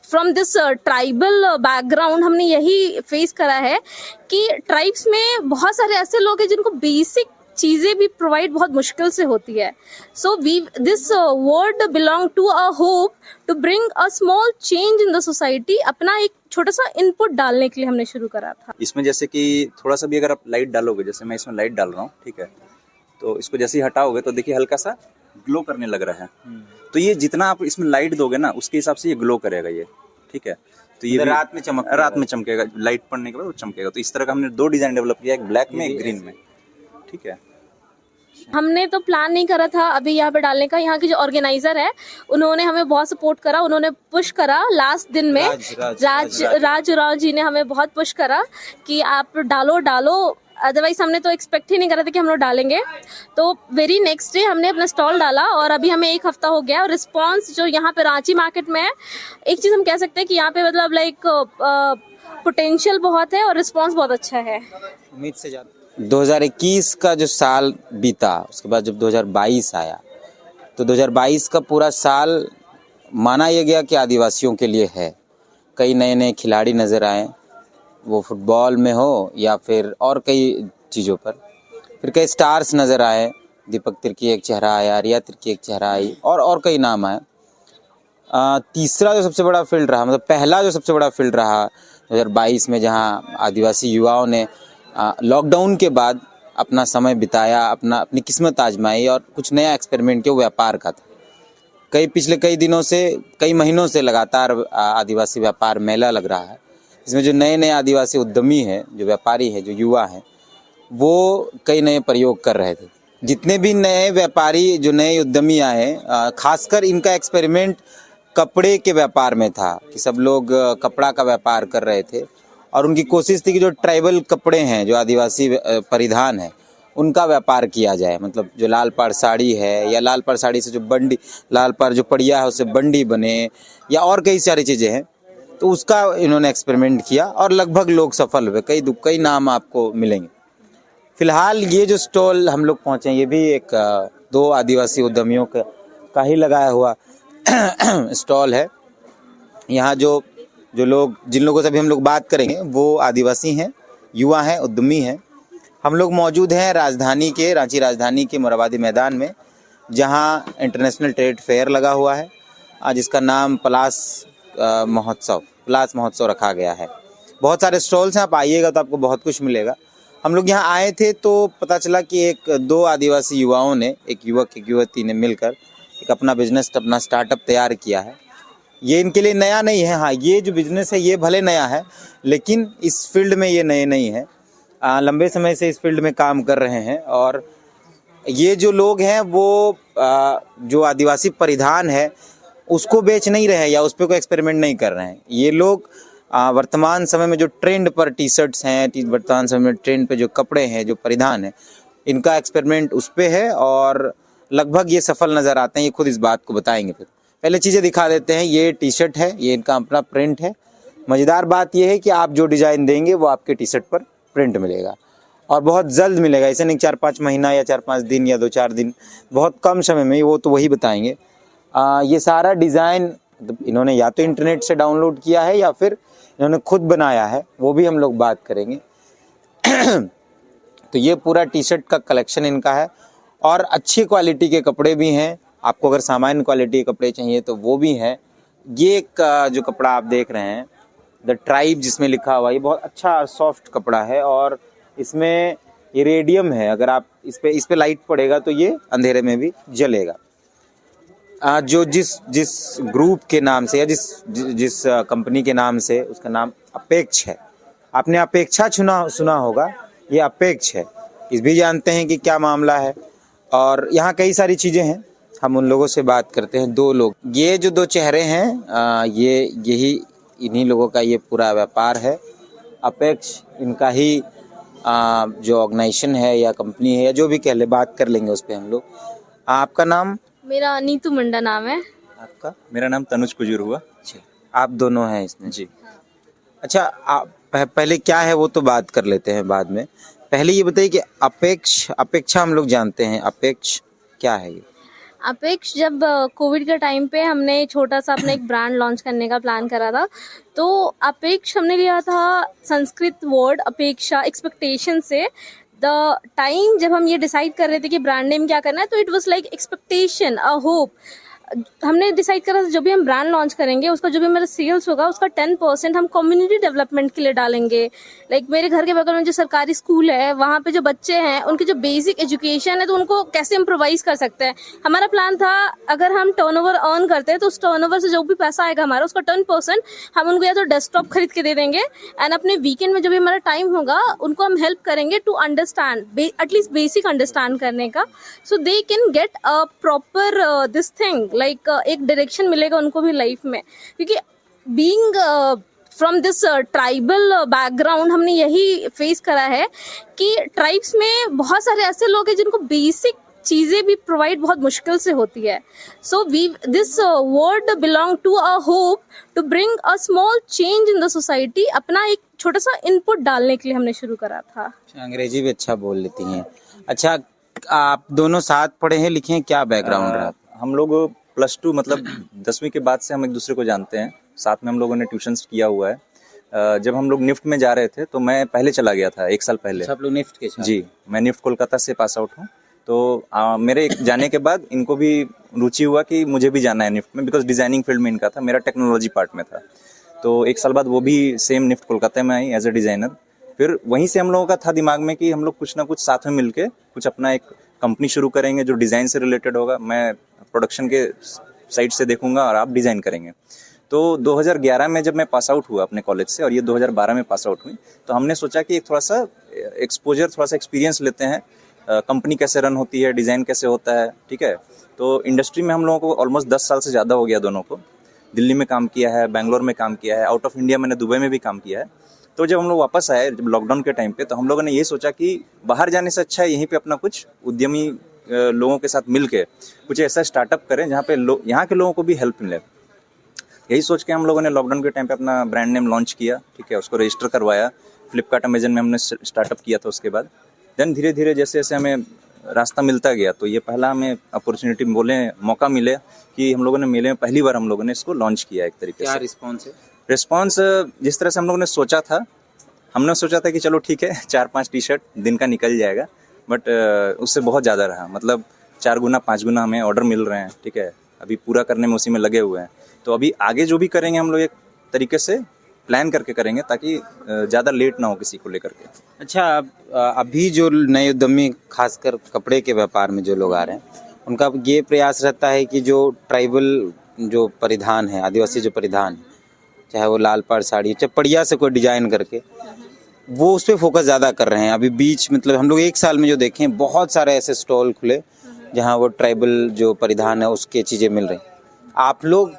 From this tribal background हमने यही face करा है कि ट्राइब्स में बहुत सारे ऐसे लोग हैं जिनको बेसिक चीजें भी प्रोवाइड बहुत मुश्किल से होती है. So we this word belong to a hope to bring a small change in the society. अपना एक छोटा सा इनपुट डालने के लिए हमने शुरू करा था. इसमें जैसे कि थोड़ा सा भी अगर आप लाइट डालोगे, जैसे मैं इसमें लाइट डाल रहा हूँ, ठीक है, तो इसको जैसे ही हटाओगे तो देखिए हल्का सा ग्लो करने लग रहा है. तो ये जितना आप इसमें लाइट दोगे ना उसके हिसाब से ये ग्लो करेगा ये, ठीक है. तो ये रात में चमकेगा, लाइट पड़ने के बाद वो चमकेगा. तो इस तरह का हमने 2 डिजाइन डेवलप किया, एक ब्लैक में एक ग्रीन में, ठीक है. हमने तो प्लान नहीं करा था अभी यहाँ पे डालने का. यहाँ के जो ऑर्गेनाइजर है उन्होंने हमें बहुत सपोर्ट करा, उन्होंने पुश करा लास्ट दिन में. राज उराव जी ने हमें बहुत पुश करा कि आप डालो. अदरवाइज हमने तो एक्सपेक्ट ही नहीं करा था कि हम लोग डालेंगे. तो वेरी नेक्स्ट डे हमने अपना स्टॉल डाला और अभी हमें 1 हफ्ता हो गया. और रिस्पॉन्स जो यहाँ पे रांची मार्केट में है, एक चीज हम कह सकते हैं कि यहाँ पे मतलब लाइक पोटेंशियल बहुत है और रिस्पॉन्स बहुत अच्छा है. उम्मीद से ज्यादा. 2021 का जो साल बीता, उसके बाद जब 2022 आया तो 2022 का पूरा साल माना यह गया कि आदिवासियों के लिए है. कई नए नए खिलाड़ी नज़र आए, वो फुटबॉल में हो या फिर और कई चीज़ों पर. फिर कई स्टार्स नज़र आए, दीपक तिर्की एक चेहरा आया, रिया तिर्की एक चेहरा आई, और कई नाम आए. तीसरा जो सबसे बड़ा फील्ड रहा, मतलब पहला जो सबसे बड़ा फील्ड रहा 2022 में, जहां आदिवासी युवाओं ने लॉकडाउन के बाद अपना समय बिताया, अपनी किस्मत आजमाई और कुछ नया एक्सपेरिमेंट किया, व्यापार का था. पिछले कई महीनों से लगातार आदिवासी व्यापार मेला लग रहा है. इसमें जो नए नए आदिवासी उद्यमी हैं, जो व्यापारी हैं, जो युवा हैं, वो कई नए प्रयोग कर रहे थे. जितने भी नए व्यापारी, जो नए उद्यमी आए, खासकर इनका एक्सपेरिमेंट कपड़े के व्यापार में था कि सब लोग कपड़ा का व्यापार कर रहे थे और उनकी कोशिश थी कि जो ट्राइबल कपड़े हैं, जो आदिवासी परिधान है, उनका व्यापार किया जाए. मतलब जो लाल पाड़ साड़ी है या लाल पाड़ साड़ी से जो बंडी, लाल पाड़ जो पड़िया है उससे बंडी बने, या और कई सारी चीज़ें हैं. तो उसका इन्होंने एक्सपेरिमेंट किया और लगभग लोग सफल हुए. कई नाम आपको मिलेंगे. फिलहाल ये जो स्टॉल हम लोग पहुँचे, ये भी एक 2 आदिवासी उद्यमियों का ही लगाया हुआ स्टॉल है. यहाँ जो लोग, जिन लोगों से भी हम लोग बात करेंगे, वो आदिवासी हैं, युवा हैं, उद्यमी हैं. हम लोग मौजूद हैं रांची राजधानी के मोराबादी मैदान में, जहाँ इंटरनेशनल ट्रेड फेयर लगा हुआ है, जिसका नाम प्लास महोत्सव रखा गया है. बहुत सारे स्टॉल्स हैं, आप आइएगा तो आपको बहुत कुछ मिलेगा. हम लोग यहाँ आए थे तो पता चला कि 2 आदिवासी युवाओं ने, एक युवक एक युवती ने मिलकर एक अपना बिजनेस, अपना स्टार्टअप तैयार किया है. ये इनके लिए नया नहीं है. हाँ, ये जो बिजनेस है ये भले नया है, लेकिन इस फील्ड में ये नए नहीं है. लंबे समय से इस फील्ड में काम कर रहे हैं. और ये जो लोग हैं वो जो आदिवासी परिधान है उसको बेच नहीं रहे हैं या उस पर कोई एक्सपेरिमेंट नहीं कर रहे हैं. ये लोग वर्तमान समय में जो ट्रेंड पर टी शर्ट्स हैं, वर्तमान समय में ट्रेंड पे जो कपड़े हैं, जो परिधान है, इनका एक्सपेरिमेंट उस पे है और लगभग ये सफल नज़र आते हैं. ये खुद इस बात को बताएंगे. फिर पहले चीज़ें दिखा देते हैं. ये टी शर्ट है, ये इनका अपना प्रिंट है. मज़ेदार बात ये है कि आप जो डिज़ाइन देंगे वो आपके टी शर्ट पर प्रिंट मिलेगा और बहुत जल्द मिलेगा. ऐसे नहीं 4-5 महीना या 4-5 दिन या 2-4 दिन, बहुत कम समय में. वो तो वही बताएंगे. ये सारा डिज़ाइन इन्होंने या तो इंटरनेट से डाउनलोड किया है या फिर इन्होंने खुद बनाया है, वो भी हम लोग बात करेंगे. तो ये पूरा टी शर्ट का कलेक्शन इनका है और अच्छी क्वालिटी के कपड़े भी हैं. आपको अगर सामान्य क्वालिटी के कपड़े चाहिए तो वो भी हैं. ये एक जो कपड़ा आप देख रहे हैं, द ट्राइब जिसमें लिखा हुआ, ये बहुत अच्छा सॉफ्ट कपड़ा है और इसमें ये रेडियम है. अगर आप इस पे लाइट पड़ेगा तो ये अंधेरे में भी जलेगा. जो जिस ग्रुप के नाम से या जिस कंपनी के नाम से, उसका नाम अपेक्ष है. आपने अपेक्षा सुना होगा, ये अपेक्ष है. इस भी जानते हैं कि क्या मामला है. और यहाँ कई सारी चीज़ें हैं, हम उन लोगों से बात करते हैं. 2 लोग, ये जो 2 चेहरे हैं, इन्हीं लोगों का ये पूरा व्यापार है. अपेक्ष इनका ही जो ऑर्गेनाइजेशन है या कंपनी है या जो भी कह ले, बात कर लेंगे उस पर हम लोग. आपका नाम? मेरा नीतू मुंडा नाम है. आपका? मेरा नाम तनुज कुजूर हुआ. अच्छा, आप दोनों हैं इसमें? जी. अच्छा, पहले क्या है वो तो बात कर लेते हैं बाद में. पहले ये बताइए कि अपेक्षा हम लोग जानते हैं, अपेक्ष क्या है ये? अपेक्ष जब कोविड के टाइम पे हमने छोटा सा अपना एक ब्रांड लॉन्च करने का प्लान करा था, तो अपेक्ष हमने लिया था संस्कृत वर्ड अपेक्षा एक्सपेक्टेशन से। द टाइम जब हम ये डिसाइड कर रहे थे कि ब्रांड नेम क्या करना है, तो it was like expectation, a hope. हमने डिसाइड करा था जो भी हम ब्रांड लॉन्च करेंगे उसका जो भी हमारा सेल्स होगा उसका 10% हम कम्युनिटी डेवलपमेंट के लिए डालेंगे। लाइक मेरे घर के बगल में जो सरकारी स्कूल है वहाँ पे जो बच्चे हैं उनकी जो बेसिक एजुकेशन है तो उनको कैसे हम प्रोवाइड कर सकते हैं। हमारा प्लान था अगर हम टर्नओवर अर्न करते हैं तो उस टर्नओवर से जो भी पैसा आएगा हमारा उसका 10% हम उनको या तो डेस्कटॉप खरीद के दे देंगे, एंड अपने वीकेंड में जो भी हमारा टाइम होगा उनको हम हेल्प करेंगे to understand at least basic understand करने का, so they can get a proper this thing, like एक डायरेक्शन मिलेगा उनको भी लाइफ में। क्योंकि being from this tribal background हमने यही फेस करा है कि ट्राइब्स में बहुत सारे ऐसे लोग हैं जिनको बेसिक चीजें भी प्रोवाइड बहुत मुश्किल से होती है। So we this word belong to a hope to bring a small change in the society. अपना एक छोटा सा इनपुट डालने के लिए हमने शुरू करा था। अंग्रेजी भी अच्छा बोल लेती हैं। अच्छा, आप दोनों साथ पढ़े हैं लिखे हैं, क्या बैकग्राउंड रहा? हम लोग +2 मतलब 10वीं के बाद से हम एक दूसरे को जानते हैं। साथ में हम लोगों ने ट्यूशन्स किया हुआ है। जब हम लोग निफ्ट में जा रहे थे तो मैं पहले चला गया था 1 साल पहले। आप लोग निफ्ट के साथ? जी, मैं निफ्ट कोलकाता से पास आउट हूँ। तो मेरे जाने के बाद इनको भी रुचि हुआ कि मुझे भी जाना है निफ्ट में, बिकॉज डिजाइनिंग फील्ड में इनका था, मेरा टेक्नोलॉजी पार्ट में था। तो 1 साल बाद वो भी सेम निफ्ट कोलकाता में आई एज ए डिजाइनर। फिर वहीं से हम लोगों का था दिमाग में कि हम लोग कुछ ना कुछ साथ में मिलके कुछ अपना एक कंपनी शुरू करेंगे जो डिज़ाइन से रिलेटेड होगा। मैं प्रोडक्शन के साइड से देखूंगा और आप डिज़ाइन करेंगे। तो 2011 में जब मैं पास आउट हुआ अपने कॉलेज से और ये 2012 में पास आउट हुई, तो हमने सोचा कि एक थोड़ा सा एक्सपोजर, थोड़ा सा एक्सपीरियंस लेते हैं, कंपनी कैसे रन होती है, डिज़ाइन कैसे होता है, ठीक है। तो इंडस्ट्री में हम लोगों को ऑलमोस्ट 10 साल से ज़्यादा हो गया दोनों को। दिल्ली में काम किया है, बैंगलोर में काम किया है, आउट ऑफ इंडिया मैंने दुबई में भी काम किया है। तो जब हम लोग वापस आए जब लॉकडाउन के टाइम पे, तो हम लोगों ने ये सोचा कि बाहर जाने से अच्छा है यहीं पे अपना कुछ उद्यमी लोगों के साथ मिल के कुछ ऐसा स्टार्टअप करें जहाँ पे यहाँ के लोगों को भी हेल्प मिले। यही सोच के हम लोगों ने लॉकडाउन के टाइम पे अपना ब्रांड नेम लॉन्च किया, ठीक है, उसको रजिस्टर करवाया। फ्लिपकार्ट, अमेजन में हमने स्टार्टअप किया था। उसके बाद देन धीरे धीरे जैसे जैसे हमें रास्ता मिलता गया, तो ये पहला हमें अपॉर्चुनिटी मौका मिले कि हम लोगों ने मेले में पहली बार हम लोगों ने इसको लॉन्च किया एक तरीके से। क्या रिस्पॉन्स है? रिस्पॉन्स जिस तरह से हम लोगों ने सोचा था, हमने सोचा था कि चलो ठीक है 4-5 टी-शर्ट दिन का निकल जाएगा, बट उससे बहुत ज़्यादा रहा। मतलब 4 गुना 5 गुना हमें ऑर्डर मिल रहे हैं, ठीक है। अभी पूरा करने में उसी में लगे हुए हैं। तो अभी आगे जो भी करेंगे हम लोग एक तरीके से प्लान करके करेंगे ताकि ज़्यादा लेट ना हो किसी को लेकर के। अच्छा, अभी जो नए उद्यमी खासकर कपड़े के व्यापार में जो लोग आ रहे हैं, उनका ये प्रयास रहता है कि जो ट्राइबल जो परिधान है, आदिवासी जो परिधान है, चाहे वो लाल पाड़ साड़ी, चाहे पड़िया से कोई डिजाइन करके, वो उस पर फोकस ज़्यादा कर रहे हैं। अभी बीच मतलब हम लोग 1 साल में जो देखें बहुत सारे ऐसे स्टॉल खुले जहाँ वो ट्राइबल जो परिधान है उसके चीज़ें मिल रही। आप लोग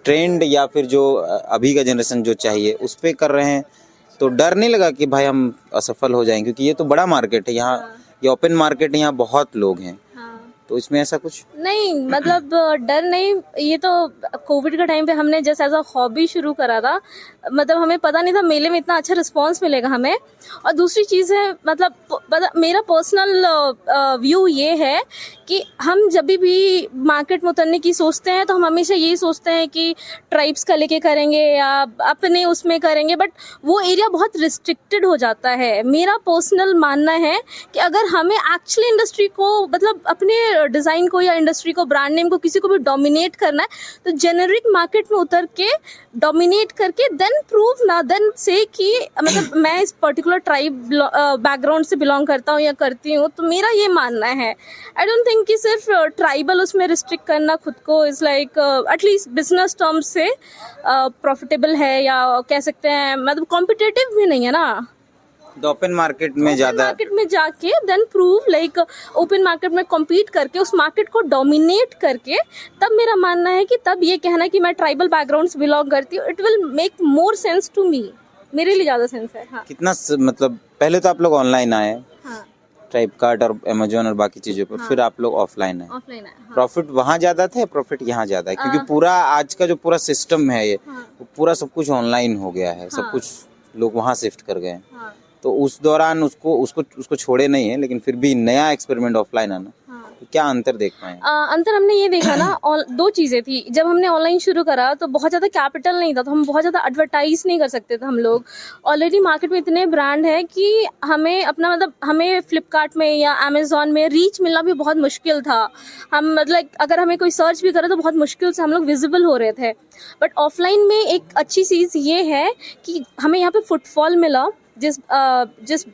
ट्रेंड या फिर जो अभी का जनरेशन जो चाहिए उस पर कर रहे हैं, तो डर नहीं लगा कि भाई हम असफल हो जाएंगे? क्योंकि ये तो बड़ा मार्केट है, यहाँ ये ओपन मार्केट है, यहाँ बहुत लोग हैं। तो इसमें ऐसा कुछ नहीं, मतलब डर नहीं। ये तो कोविड के टाइम पे हमने जस्ट एज अ हॉबी शुरू करा था। मतलब हमें पता नहीं था मेले में इतना अच्छा रिस्पांस मिलेगा हमें। और दूसरी चीज़ है, मतलब मेरा पर्सनल व्यू ये है कि हम जब भी मार्केट में उतरने की सोचते हैं तो हम हमेशा यही सोचते हैं कि ट्राइब्स का लेके करेंगे या अपने उसमें करेंगे, बट वो एरिया बहुत रिस्ट्रिक्टेड हो जाता है। मेरा पर्सनल मानना है कि अगर हमें एक्चुअली इंडस्ट्री को, मतलब अपने डिज़ाइन को या इंडस्ट्री को, ब्रांड नेम को, किसी को भी डोमिनेट करना है, तो जेनेरिक मार्केट में उतर के डोमिनेट करके देन प्रूव ना, देन से कि मतलब मैं इस पर्टिकुलर ट्राइब बैकग्राउंड से बिलोंग करता हूँ या करती हूँ। तो मेरा ये मानना है, आई डोंट थिंक कि सिर्फ ट्राइबल उसमें रिस्ट्रिक्ट करना खुद को is like at least business terms से प्रॉफिटेबल है, या कह सकते हैं मतलब कॉम्पिटिटिव भी नहीं है ना। ओपन मार्केट में ज़्यादा, मार्केट में जाके then prove, like open market में कॉम्पीट करके उस मार्केट को डोमिनेट करके, तब मेरा मानना है कि तब ये कहना कि मैं ट्राइबल बैकग्राउंड से बिलोंग करती हूँ, it will make more sense to me. मेरे लिए ज़्यादा सेंस है। हाँ। कितना मतलब पहले तो आप लोग ऑनलाइन आए, हाँ। फ्लिपकार्ट और अमेजोन और बाकी चीज़ों पर, हाँ। फिर आप लोग ऑफलाइन आए। ऑफलाइन है। हाँ। प्रॉफिट वहाँ ज़्यादा था या प्रॉफिट यहाँ ज़्यादा है? क्योंकि पूरा आज का जो पूरा सिस्टम है ये, वो पूरा सब कुछ ऑनलाइन हो गया है। सब कुछ लोग वहाँ शिफ्ट कर गए। तो उस दौरान उसको छोड़े नहीं है, लेकिन फिर भी नया एक्सपेरिमेंट ऑफलाइन आना, तो क्या अंतर देख पाए? अंतर हमने ये देखा ना, दो चीजें थी। जब हमने ऑनलाइन शुरू करा तो बहुत ज्यादा कैपिटल नहीं था, तो हम बहुत ज्यादा एडवर्टाइज नहीं कर सकते थे। हम लोग ऑलरेडी मार्केट में इतने ब्रांड है कि हमें अपना मतलब हमें फ्लिपकार्ट में या अमेजोन में रीच मिलना भी बहुत मुश्किल था। हम मतलब अगर हमें कोई सर्च भी करे तो बहुत मुश्किल से हम लोग विजिबल हो रहे थे। बट ऑफलाइन में एक अच्छी चीज़ ये है कि हमें यहाँ पे फुटफॉल मिला। जिस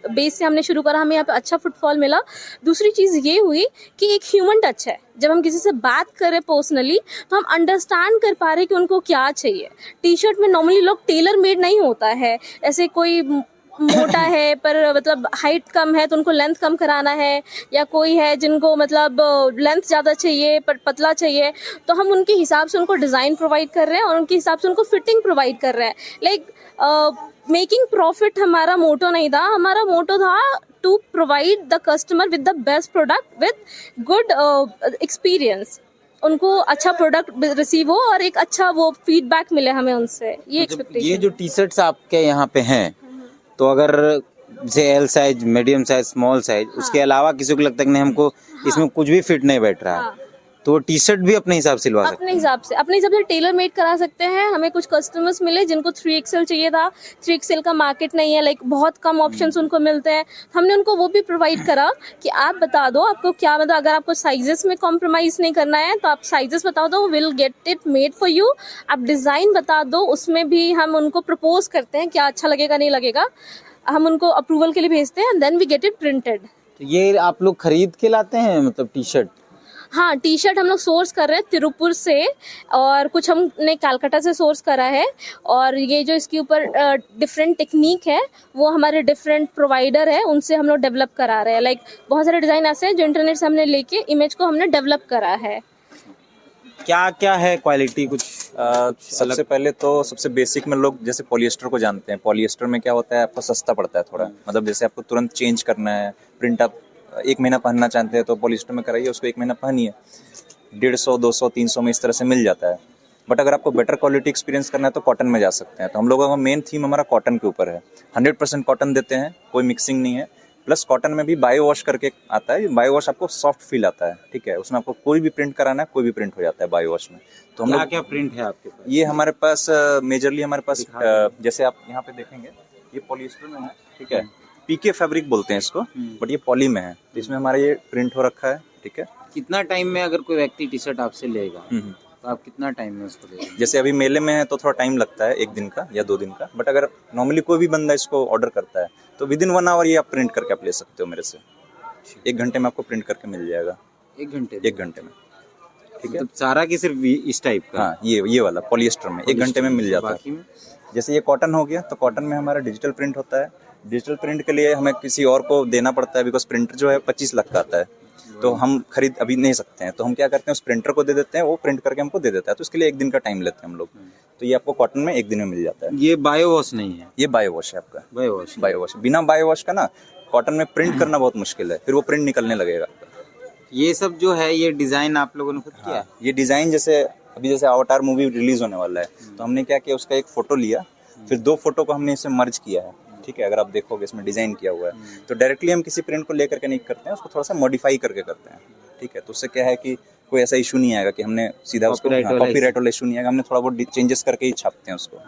बेस से हमने शुरू करा हमें यहाँ पे अच्छा फुटफॉल मिला। दूसरी चीज़ ये हुई कि एक ह्यूमन टच है। जब हम किसी से बात करें पर्सनली तो हम अंडरस्टैंड कर पा रहे कि उनको क्या चाहिए। टी शर्ट में नॉर्मली लोग टेलर मेड नहीं होता है, ऐसे कोई मोटा है पर मतलब हाइट कम है तो उनको लेंथ कम कराना है, या कोई है जिनको मतलब लेंथ ज़्यादा चाहिए पर पतला चाहिए, तो हम उनके हिसाब से उनको डिज़ाइन प्रोवाइड कर रहे हैं और उनके हिसाब से उनको फिटिंग प्रोवाइड कर रहे हैं। लाइक मेकिंग प्रॉफिट हमारा मोटो नहीं था, हमारा मोटो था to provide the customer with the best product with good experience. उनको अच्छा प्रोडक्ट रिसीव हो और एक अच्छा वो फीडबैक मिले हमें उनसे, ये एक्सपेक्टेशन। ये जो टी शर्ट्स आपके यहाँ पे हैं, तो अगर जैसे L size, medium size, small size, उसके अलावा किसी को लगता है कि नहीं हमको इसमें कुछ भी फिट नहीं बैठ रहा है, तो टी शर्ट भी अपने हिसाब से सिलवा सकते अपने हिसाब से टेलर मेड करा सकते हैं। हमें कुछ कस्टमर्स मिले जिनको 3XL चाहिए था, 3XL का मार्केट नहीं है, लाइक बहुत कम ऑप्शंस उनको मिलते हैं। हमने उनको वो भी प्रोवाइड करा कि आप बता दो आपको क्या, मतलब अगर आपको साइजेस में कॉम्प्रोमाइज नहीं करना है तो आप साइजेस बता दो, will get it made for you. आप डिजाइन बता दो, उसमें भी हम उनको प्रपोज करते हैं क्या अच्छा लगेगा नहीं लगेगा, हम उनको अप्रूवल के लिए भेजते हैं, then we get it printed. तो ये आप लोग खरीद के लाते हैं मतलब टी शर्ट? हाँ, टी शर्ट हम लोग सोर्स कर रहे हैं तिरुपुर से, और कुछ हमने कलकत्ता से सोर्स करा है। और ये जो इसके ऊपर डिफरेंट टेक्निक है वो हमारे डिफरेंट प्रोवाइडर है, उनसे हम लोग डेवलप करा रहे हैं। लाइक बहुत सारे डिज़ाइन ऐसे हैं जो इंटरनेट से हमने लेके इमेज को हमने डेवलप करा है। क्या क्या है क्वालिटी कुछ? सबसे पहले तो सबसे बेसिक में लोग जैसे पॉलिएस्टर को जानते हैं। पॉलिएस्टर में क्या होता है, आपको सस्ता पड़ता है थोड़ा, मतलब जैसे आपको तुरंत चेंज करना है, प्रिंट आप 1 महीना पहनना चाहते हैं तो पॉलिएस्टर में कराइए, उसको 1 महीना पहनिए, 150, 200, 300 में इस तरह से मिल जाता है। बट अगर आपको बेटर क्वालिटी एक्सपीरियंस करना है तो कॉटन में जा सकते हैं। तो हम लोगों का मेन थीम हमारा कॉटन के ऊपर है। 100% कॉटन देते हैं, कोई मिक्सिंग नहीं है। प्लस कॉटन में भी बायो वॉश करके आता है। बायो वॉश आपको सॉफ्ट फील आता है, ठीक है। उसमें आपको कोई भी प्रिंट कराना है, कोई भी प्रिंट हो जाता है बायो वॉश में। तो हम लोग क्या प्रिंट है आपके पास? ये हमारे पास मेजरली हमारे पास जैसे आप यहाँ पे देखेंगे ये पॉलिएस्टर में है, ठीक है। पीके फैब्रिक बोलते हैं इसको, बट ये पॉली में है। तो इसमें हमारा ये प्रिंट हो रखा है, ठीक है। कितना टाइम में अगर कोई व्यक्ति टी शर्ट आपसे लेगा तो आप कितना टाइम में उसको देंगे? जैसे अभी मेले में है तो थोड़ा टाइम लगता है, 1 दिन का या 2 दिन का। बट अगर नॉर्मली कोई भी बंदा इसको ऑर्डर करता है तो विद इन 1 आवर ये आप प्रिंट करके आप ले सकते हो मेरे से। 1 घंटे में आपको प्रिंट करके मिल जाएगा। 1 घंटे? 1 घंटे में, ठीक है। तो सारा की सिर्फ इस टाइप का? हाँ, ये वाला पॉलिएस्टर में 1 घंटे में मिल जाता बाकी है। में? जैसे ये कॉटन हो गया तो कॉटन में हमारा डिजिटल प्रिंट होता है। डिजिटल प्रिंट के लिए हमें किसी और को देना पड़ता है, बिकॉज प्रिंटर जो है 25 लाख का आता है, तो हम खरीद अभी नहीं सकते हैं। तो हम क्या करते हैं, उस प्रिंटर को दे देते हैं, वो प्रिंट करके हमको दे देता है। तो इसके लिए 1 दिन का टाइम लेते हैं हम लोग। तो ये आपको कॉटन में 1 दिन में मिल जाता है। ये बायो वॉश नहीं है? ये बायो वॉश है आपका। बायो वॉश बिना बायो वॉश का ना कॉटन में प्रिंट करना बहुत मुश्किल है, फिर वो प्रिंट निकलने लगेगा। ये सब जो है ये डिजाइन आप लोगों ने खुद किया? हाँ, ये डिजाइन जैसे अभी जैसे अवतार मूवी रिलीज होने वाला है तो हमने क्या किया, उसका एक फोटो लिया, फिर 2 फोटो को हमने इसमें मर्ज किया है, ठीक है। अगर आप देखोगे इसमें डिजाइन किया हुआ है। तो डायरेक्टली हम किसी प्रिंट को लेकर के नहीं करते हैं, उसको थोड़ा सा मॉडिफाई करके करते हैं, ठीक है। तो उससे क्या है कि कोई ऐसा इशू नहीं आएगा कि हमने सीधा उसको कॉपीराइट वाला इशू नहीं आएगा। हमने थोड़ा बहुत चेंजेस करके ही छापते हैं उसको।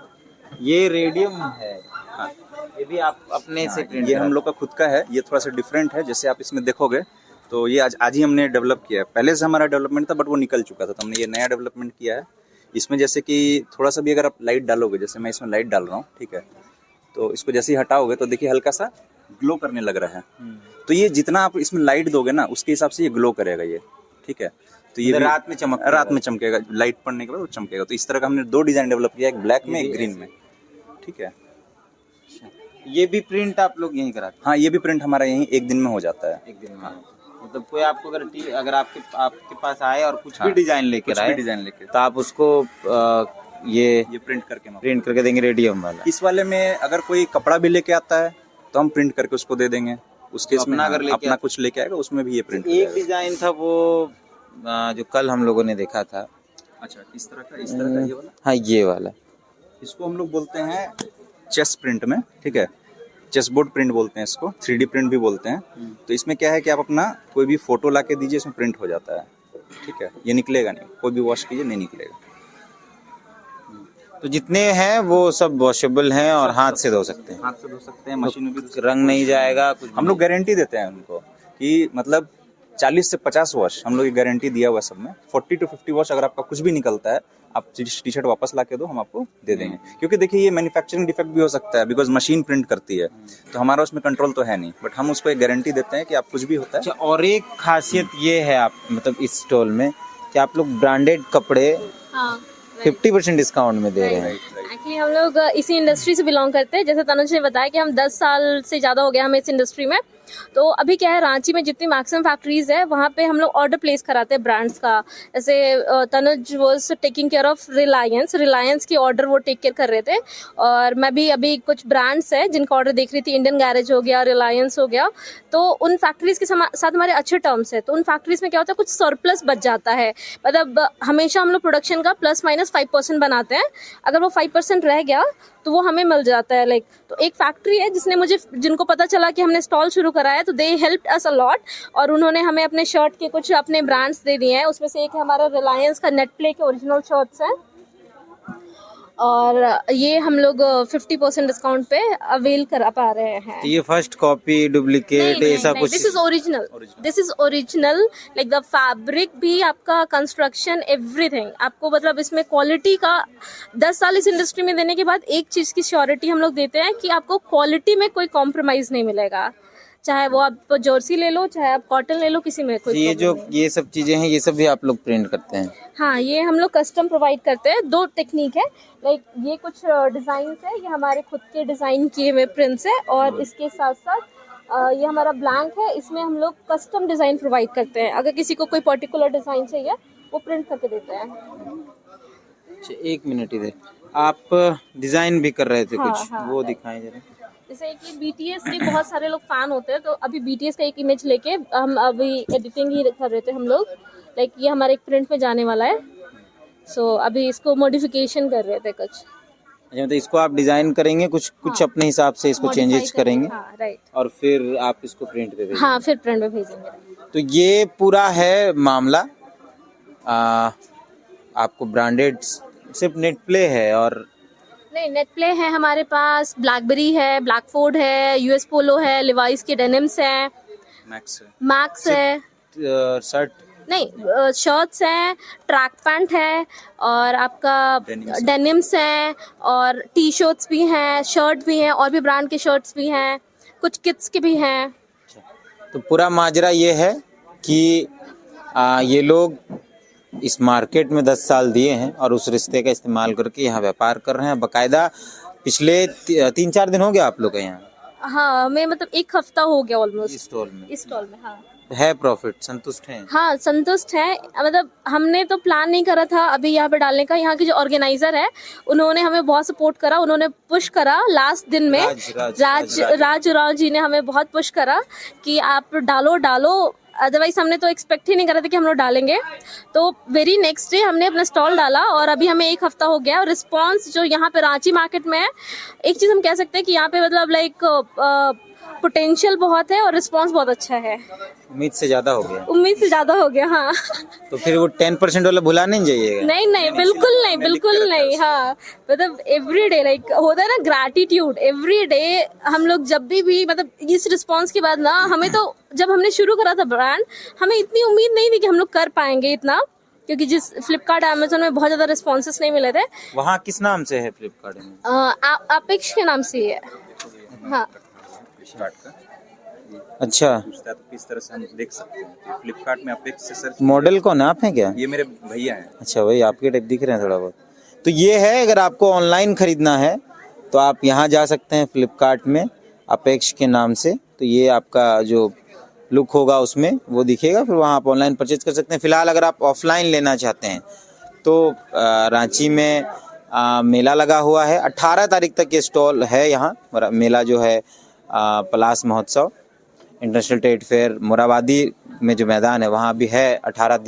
ये रेडियम है, हाँ, ये भी आप अपने से प्रिंट? ये हम लोग का खुद का है। ये थोड़ा सा डिफरेंट है, जैसे आप इसमें देखोगे तो ये आज ही हमने डेवलप किया है। पहले से हमारा डेवलपमेंट था बट वो निकल चुका था, तो हमने ये नया डेवलपमेंट किया है। इसमें जैसे कि थोड़ा सा भी अगर आप लाइट डालोगे, जैसे मैं इसमें लाइट डाल रहा हूँ, ठीक है, तो इसको जैसे ही हटाओगे तो देखिए हल्का सा ग्लो करने लग रहा है। तो ये जितना आप इसमें लाइट दोगे ना उसके हिसाब से ये ग्लो करेगा ये, ठीक है। तो ये रात में चमकेगा, लाइट पड़ने के बाद वो चमकेगा। तो इस तरह का हमने 2 डिजाइन डेवलप किया, एक ब्लैक में एक ग्रीन में, ठीक है। ये भी प्रिंट आप लोग यहीं कराते हैं? हाँ, ये भी प्रिंट हमारा यहीं 1 दिन में हो जाता है। 1 दिन में? मतलब कोई आपको अगर आपके पास आए और कुछ भी डिजाइन लेकर आए, तो आप उसको ये प्रिंट करके देंगे रेडियम वाला? इस वाले में अगर कोई कपड़ा भी लेके आता है तो हम प्रिंट करके उसको दे देंगे। उसके इसमें अपना कुछ लेके आएगा उसमें भी ये प्रिंट। एक डिजाइन था वो जो कल हम लोगों ने देखा था। अच्छा, इस तरह का ये वाला? हाँ, ये वाला। इसको हम लोग बोलते हैं चेस्ट प्रिंट में, ठीक है। चेसबोर्ड प्रिंट बोलते हैं इसको, 3D प्रिंट भी बोलते हैं। तो इसमें क्या है कि आप अपना कोई भी फोटो ला के दीजिए, इसमें प्रिंट हो जाता है, ठीक है। ये निकलेगा नहीं, कोई भी वॉश कीजिए नहीं निकलेगा। तो जितने हैं वो सब वॉशेबल हैं और हाथ से धो सकते हैं, हाथ से धो सकते हैं, मशीन में भी धो सकते रंग नहीं जाएगा कुछ हैं। हम लोग गारंटी देते हैं उनको कि मतलब 40 से 50 वॉश हम लोग की गारंटी दिया हुआ है सब में। 40 to 50 वॉश अगर आपका कुछ भी निकलता है, आप टी शर्ट वापस ला के दो, हम आपको दे देंगे। क्योंकि देखिए ये मैन्युफैक्चरिंग डिफेक्ट भी हो सकता है, बिकॉज मशीन प्रिंट करती है, तो हमारा उसमें कंट्रोल तो है नहीं, बट हम उसको एक गारंटी देते हैं कि आप कुछ भी होता है। अच्छा, और एक खासियत ये है आप मतलब इस स्टॉल में कि आप लोग ब्रांडेड कपड़े हाँ 50% डिस्काउंट में दे रहे हैं। एक्चुअली हम लोग इसी इंडस्ट्री से बिलोंग करते हैं। जैसे तनुज ने बताया कि हम 10 साल से ज़्यादा हो गया हमें इस इंडस्ट्री में। तो अभी क्या है, रांची में जितनी मैक्सिमम फैक्ट्रीज है वहाँ पे हम लोग ऑर्डर प्लेस कराते हैं ब्रांड्स का। जैसे Tanuj was taking care of Reliance की ऑर्डर वो टेक केयर कर रहे थे, और मैं भी अभी कुछ ब्रांड्स है जिनका ऑर्डर देख रही थी। इंडियन गैरेज हो गया, रिलायंस हो गया, तो उन फैक्ट्रीज के साथ हमारे अच्छे टर्म्स है। तो उन फैक्ट्रीज में क्या होता है, कुछ सरप्लस बच जाता है। मतलब हमेशा हम लोग प्रोडक्शन का +- 5% बनाते हैं। अगर वो 5% रह गया तो वो हमें मिल जाता है। लाइक तो एक फैक्ट्री है जिनको पता चला कि हमने स्टॉल शुरू करा है, तो दे हेल्प्ड अस अ लॉट, और उन्होंने हमें अपने शर्ट के कुछ अपने ब्रांड्स दे दिए हैं। उसमें से एक है हमारा रिलायंस का नेट प्ले के ओरिजिनल शर्ट्स हैं, और ये हम लोग 50% डिस्काउंट पे अवेल करा पा रहे हैं। तो ये फर्स्ट कॉपी डुप्लीकेट ऐसा कुछ? This is original like the fabric भी आपका, कंस्ट्रक्शन, एवरीथिंग आपको, मतलब इसमें क्वालिटी का 10 साल इस इंडस्ट्री में देने के बाद एक चीज की श्योरिटी हम लोग देते हैं कि आपको क्वालिटी में कोई कॉम्प्रोमाइज नहीं मिलेगा। चाहे वो आप जर्सी ले लो, चाहे आप कॉटन ले लो, किसी में कोई ये जो ये सब चीजें हैं ये सब भी आप लोग प्रिंट करते हैं? हाँ, ये हम लोग कस्टम प्रोवाइड करते हैं। 2 टेक्निक है, लाइक ये कुछ डिजाइन है, ये हमारे खुद के डिजाइन किए हुए प्रिंट्स है, और इसके साथ साथ ये हमारा ब्लैंक है, इसमें हम लोग कस्टम डिजाइन प्रोवाइड करते हैं। अगर किसी को कोई पर्टिकुलर डिजाइन चाहिए वो प्रिंट करके देते हैं। अच्छा, 1 मिनट इधर, आप डिजाइन भी कर रहे थे हाँ, कुछ? हाँ, वो दिखाएं जरा। जैसे कि BTS के बहुत सारे लोग फैन होते हैं, तो अभी BTS का एक इमेज लेके हम अभी एडिटिंग ही कर रहे थे हम लोग। लाइक ये हमारे एक प्रिंट में जाने वाला है, सो अभी इसको मॉडिफिकेशन कर रहे थे कुछ। अच्छा, मतलब इसको आप डिजाइन करेंगे, कुछ अपने हिसाब से इसको चेंजेस करेंगे, हाँ, राइट, और फिर आप इसको प्रिंट पे भेजेंगे? हाँ, फिर प्रिंट में भेजेंगे। तो ये पूरा है मामला। आपको ब्रांडेड सिर्फ नेट प्ले है? और नहीं, नेट प्ले है हमारे पास, ब्लैकबेरी है, ब्लैकफोर्ड है, US पोलो है, लिवाइस के डेनिम्स है, मैक्स है, शर्ट नहीं शर्ट्स हैं, ट्रैक पैंट है, और आपका डेनिम्स हैं, और टी शर्ट्स भी हैं, शर्ट भी हैं, और भी ब्रांड के शर्ट्स भी हैं, कुछ किड्स के भी हैं। तो पूरा माजरा ये है कि ये लोग इस मार्केट में 10 साल दिए हैं और उस रिश्ते का इस्तेमाल करके यहाँ व्यापार कर रहे हैं बकायदा। पिछले 3-4 दिन हो गया आप लोग के यहाँ? हाँ, हमें मतलब 1 हफ्ता हो गया ऑलमोस्ट स्टॉल में। इस स्टॉल में। हाँ, है प्रॉफिट? संतुष्ट हैं? हाँ, संतुष्ट है। मतलब हमने तो प्लान नहीं करा था अभी यहाँ पे डालने का। यहाँ के जो ऑर्गेनाइजर है उन्होंने हमें बहुत सपोर्ट करा, उन्होंने पुश करा लास्ट दिन में। राज जी ने हमें बहुत पुश करा कि आप डालो। अदरवाइज हमने तो एक्सपेक्ट ही नहीं करा था कि हम लोग डालेंगे। तो वेरी नेक्स्ट डे हमने अपना स्टॉल डाला, और अभी हमें 1 हफ्ता हो गया, और रिस्पांस जो यहाँ पे रांची मार्केट में है, एक चीज हम कह सकते हैं कि यहाँ पे मतलब लाइक पोटेंशियल बहुत है और रिस्पांस बहुत अच्छा है। उम्मीद से ज्यादा हो गया? उम्मीद से ज्यादा हो गया, हाँ। तो फिर वो 10% वाला भुला नहीं जाइएगा? नहीं, बिल्कुल नहीं। हाँ, मतलब एवरी डे लाइक होता है ना ग्रैटिट्यूड, एवरी डे हम लोग जब भी मतलब इस रिस्पांस के बाद ना, हमें तो जब हमने शुरू करा था ब्रांड, हमें इतनी उम्मीद नहीं थी कि हम लोग कर पाएंगे इतना, क्योंकि जिस फ्लिपकार्ट अमेजोन में बहुत ज्यादा रिस्पॉन्सेस नहीं मिले थे। वहाँ किस नाम से है फ्लिपकार्ट में? अपेक्ष के नाम से ही है। हाँ, अच्छा, तो किस तरह से हम देख सकते हैं फ्लिपकार्ट में अपेक्स से सर्च। मॉडल कौन है? आप हैं क्या? ये मेरे भैया हैं। अच्छा, वही आपके टाइप दिख रहे हैं थोड़ा बहुत। तो ये है, अगर आपको ऑनलाइन खरीदना है तो आप यहाँ जा सकते हैं फ्लिपकार्ट में अपेक्ष के नाम से। तो ये आपका जो लुक होगा उसमें वो दिखेगा, फिर वहाँ आप ऑनलाइन परचेज कर सकते हैं। फिलहाल अगर आप ऑफलाइन लेना चाहते हैं तो रांची में मेला लगा हुआ है, 18 तारीख तक ये स्टॉल है यहाँ। मेला जो है पलास महोत्सव इंटरनेशनल ट्रेड फेयर मोराबादी में जो मैदान है वहाँ भी है 18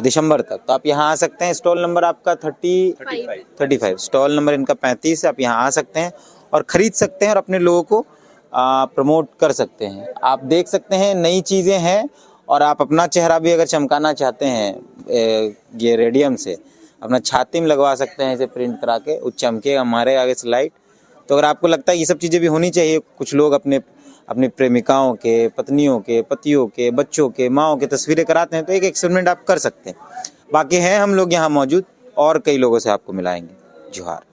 दिसंबर तक। तो आप यहाँ आ सकते हैं। स्टॉल नंबर आपका 35, स्टॉल नंबर इनका 35 है। आप यहाँ आ सकते हैं और ख़रीद सकते हैं और अपने लोगों को प्रमोट कर सकते हैं। आप देख सकते हैं नई चीज़ें हैं और आप अपना चेहरा भी अगर चमकाना चाहते हैं ये रेडियम से अपना छाती में लगवा सकते हैं, इसे प्रिंट करा के वो चमकेगा हमारे आगे से लाइट। तो अगर आपको लगता है ये सब चीज़ें भी होनी चाहिए, कुछ लोग अपने प्रेमिकाओं के, पत्नियों के, पतियों के, बच्चों के, माँओं के तस्वीरें कराते हैं, तो एक एक्सपेरिमेंट आप कर सकते हैं। बाकी हैं हम लोग यहाँ मौजूद और कई लोगों से आपको मिलाएंगे। जोहार।